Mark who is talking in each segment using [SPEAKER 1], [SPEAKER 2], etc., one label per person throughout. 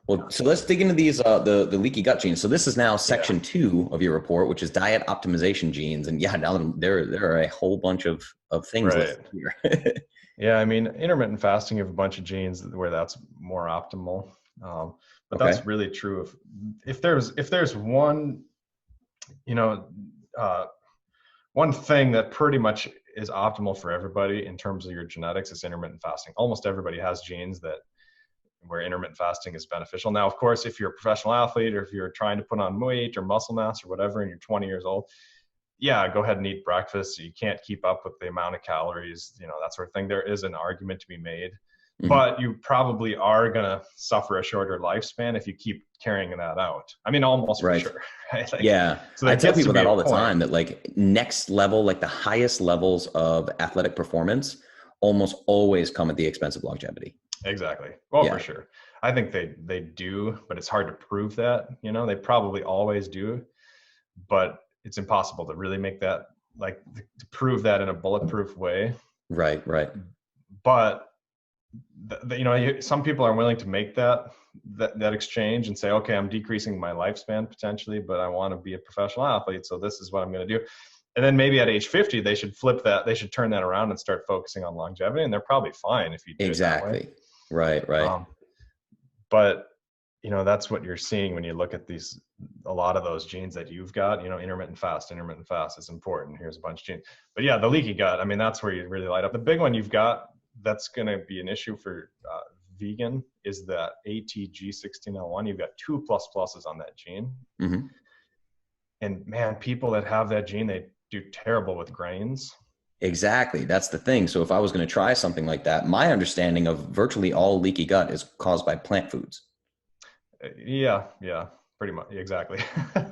[SPEAKER 1] Well, so let's dig into these the leaky gut genes. So this is now section 2 of your report, which is diet optimization genes. And yeah, now there are a whole bunch of things
[SPEAKER 2] Right.
[SPEAKER 1] listed here.
[SPEAKER 2] Yeah, I mean, intermittent fasting, you have a bunch of genes where that's more optimal. But
[SPEAKER 1] Okay.
[SPEAKER 2] that's really true. If there's one, you know, uh, one thing that pretty much is optimal for everybody in terms of your genetics is intermittent fasting. Almost everybody has genes that where intermittent fasting is beneficial. Now, of course, if you're a professional athlete or if you're trying to put on weight or muscle mass or whatever, and you're 20 years old, yeah, go ahead and eat breakfast. You can't keep up with the amount of calories, that sort of thing. There is an argument to be made,
[SPEAKER 1] Mhm.
[SPEAKER 2] but you probably are going to suffer a shorter lifespan if you keep carrying that out. I mean, almost for
[SPEAKER 1] Right.
[SPEAKER 2] sure. Right? Like,
[SPEAKER 1] Yeah.
[SPEAKER 2] so
[SPEAKER 1] I
[SPEAKER 2] there
[SPEAKER 1] tell
[SPEAKER 2] gets to
[SPEAKER 1] people
[SPEAKER 2] be
[SPEAKER 1] that
[SPEAKER 2] a
[SPEAKER 1] all the
[SPEAKER 2] point.
[SPEAKER 1] time that like next level, like the highest levels of athletic performance almost always come at the expense of longevity.
[SPEAKER 2] Exactly. Well, for
[SPEAKER 1] Yeah.
[SPEAKER 2] sure. I think they do, but it's hard to prove that, they probably always do, but it's impossible to really make that, like, to prove that in a bulletproof way.
[SPEAKER 1] Right. Right.
[SPEAKER 2] But some people are willing to make that exchange and say, okay, I'm decreasing my lifespan potentially, but I want to be a professional athlete, so this is what I'm going to do. And then maybe at age 50, they should flip that. They should turn that around and start focusing on longevity, and they're probably fine if you do it that way.
[SPEAKER 1] Exactly. Right. Right.
[SPEAKER 2] Um, but that's what you're seeing when you look at a lot of those genes that you've got. Intermittent fast is important. Here's a bunch of genes. But yeah, the leaky gut, I mean, that's where you really light up. The big one you've got that's going to be an issue for vegan is that ATG16L1. You've got 2 pluses on that gene.
[SPEAKER 1] Mm-hmm.
[SPEAKER 2] And man, people that have that gene, they do terrible with grains.
[SPEAKER 1] Exactly. That's the thing. So if I was going to try something like that, my understanding of virtually all leaky gut is caused by plant foods.
[SPEAKER 2] Yeah, pretty much. Exactly.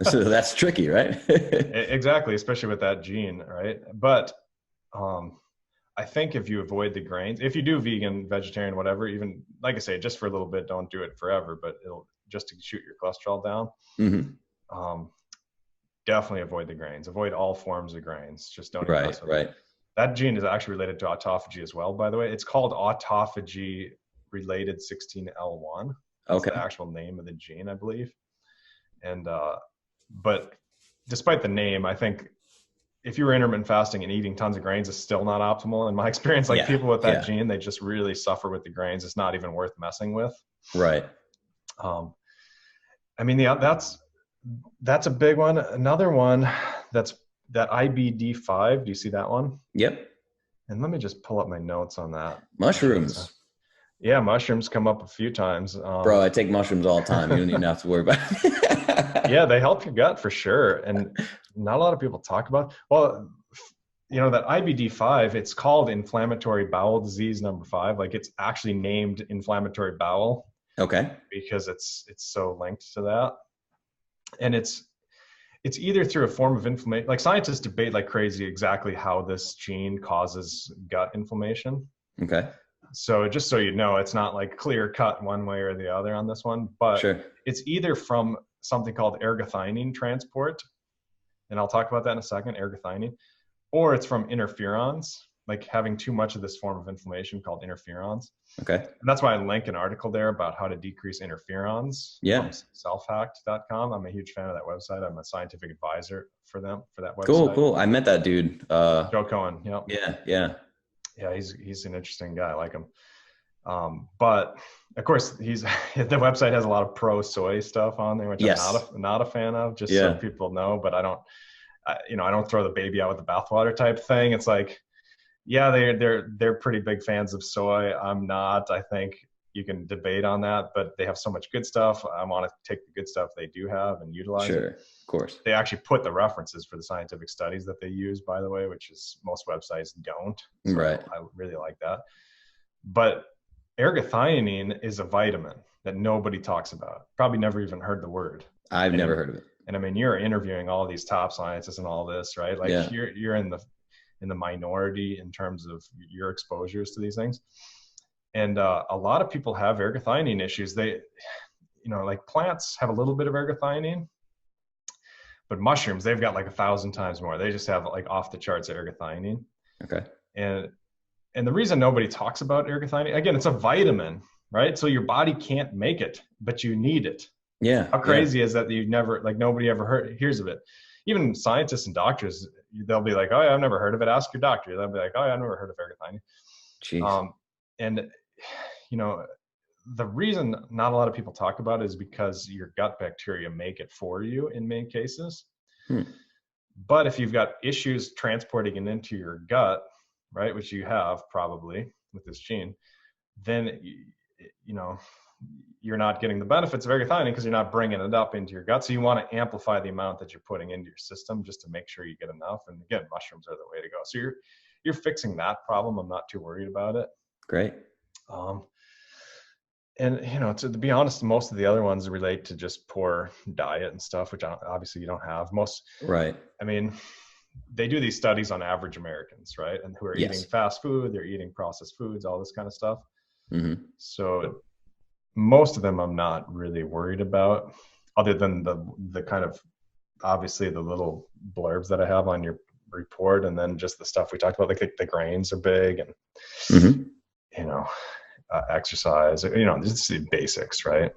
[SPEAKER 1] So that's tricky, right?
[SPEAKER 2] Exactly, especially with that gene, right? But I think if you avoid the grains, if you do vegan, vegetarian, whatever, even like I say, just for a little bit, don't do it forever, but it'll just to shoot your cholesterol down.
[SPEAKER 1] Mm-hmm.
[SPEAKER 2] Definitely avoid the grains. Avoid all forms of grains. Just don't even mess
[SPEAKER 1] Right.
[SPEAKER 2] with
[SPEAKER 1] Right.
[SPEAKER 2] it. That gene is actually related to autophagy as well, by the way. It's called autophagy related 16L1. That's
[SPEAKER 1] Okay.
[SPEAKER 2] the actual name of the gene, I believe. And but despite the name, I think if you were intermittent fasting and eating tons of grains, it's still not optimal. In my experience, like
[SPEAKER 1] Yeah.
[SPEAKER 2] people with that
[SPEAKER 1] Yeah.
[SPEAKER 2] gene, they just really suffer with the grains. It's not even worth messing with.
[SPEAKER 1] Right.
[SPEAKER 2] I mean, that's a big one. Another one that's that IBD5. Do you see that one?
[SPEAKER 1] Yep.
[SPEAKER 2] And let me just pull up my notes on that.
[SPEAKER 1] Mushrooms.
[SPEAKER 2] Yeah, mushrooms come up a few times.
[SPEAKER 1] Bro, I take mushrooms all the time. You don't even have to worry about it.
[SPEAKER 2] Yeah, they help your gut for sure. And not a lot of people talk about, well, that IBD5, it's called inflammatory bowel disease number 5. Like, it's actually named inflammatory bowel.
[SPEAKER 1] Okay.
[SPEAKER 2] Because it's so linked to that. And it's either through a form of inflammation, like scientists debate like crazy exactly how this gene causes gut inflammation.
[SPEAKER 1] Okay.
[SPEAKER 2] So just so you know, it's not like clear cut one way or the other on this one, but
[SPEAKER 1] Sure.
[SPEAKER 2] It's either from something called ergothioneine transport, and I'll talk about that in a second, ergothioneine, or it's from interferons, like having too much of this form of inflammation called interferons.
[SPEAKER 1] Okay.
[SPEAKER 2] And that's why I link an article there about how to decrease interferons from selfhacked.com. I'm a huge fan of that website. I'm a scientific advisor for them, for that website.
[SPEAKER 1] Cool. I met that dude.
[SPEAKER 2] Joe Cohen. Yep.
[SPEAKER 1] Yeah.
[SPEAKER 2] Yeah, he's an interesting guy. I like him. But of course, the website has a lot of pro soy stuff on there, which I'm not a fan of. Just so people know, but I don't throw the baby out with the bathwater type thing. It's like, yeah, they're pretty big fans of soy. I'm not. I think you can debate on that, but they have so much good stuff. I want to take the good stuff they do have and utilize it.
[SPEAKER 1] Sure, of course.
[SPEAKER 2] They actually put the references for the scientific studies that they use, by the way, which is most websites don't. So
[SPEAKER 1] right.
[SPEAKER 2] I really like that. But ergothioneine is a vitamin that nobody talks about. Probably never even heard the word.
[SPEAKER 1] I've never heard of it.
[SPEAKER 2] And I mean, you're interviewing all these top scientists and all this, right? Like you're in the minority in terms of your exposures to these things. And a lot of people have ergothioneine issues. They, like plants have a little bit of ergothioneine, but mushrooms, they've got like 1,000 times more. They just have like off the charts ergothioneine.
[SPEAKER 1] Okay.
[SPEAKER 2] And the reason nobody talks about ergothioneine, again, it's a vitamin, right? So your body can't make it, but you need it.
[SPEAKER 1] Yeah.
[SPEAKER 2] How crazy is that you never, like nobody ever hears of it. Even scientists and doctors, they'll be like, oh yeah, I've never heard of it. Ask your doctor. They'll be like, oh yeah, I've never heard of ergothine.
[SPEAKER 1] Jeez.
[SPEAKER 2] And you know, the reason not a lot of people talk about it is because your gut bacteria make it for you in many cases. But if you've got issues transporting it into your gut, right, which you have probably with this gene, then, you know, you're not getting the benefits of ergothioneine because you're not bringing it up into your gut. So you want to amplify the amount that you're putting into your system just to make sure you get enough. And again, mushrooms are the way to go. So you're fixing that problem. I'm not too worried about it.
[SPEAKER 1] Great.
[SPEAKER 2] And, you know, to be honest, most of the other ones relate to just poor diet and stuff, which obviously you don't have.
[SPEAKER 1] Right.
[SPEAKER 2] I mean, they do these studies on average Americans, right? And who are eating fast food, they're eating processed foods, all this kind of stuff. So most of them I'm not really worried about, other than the kind of, obviously the little blurbs that I have on your report, and then just the stuff we talked about, like the grains are big, and you know, exercise, you know, just the basics, right?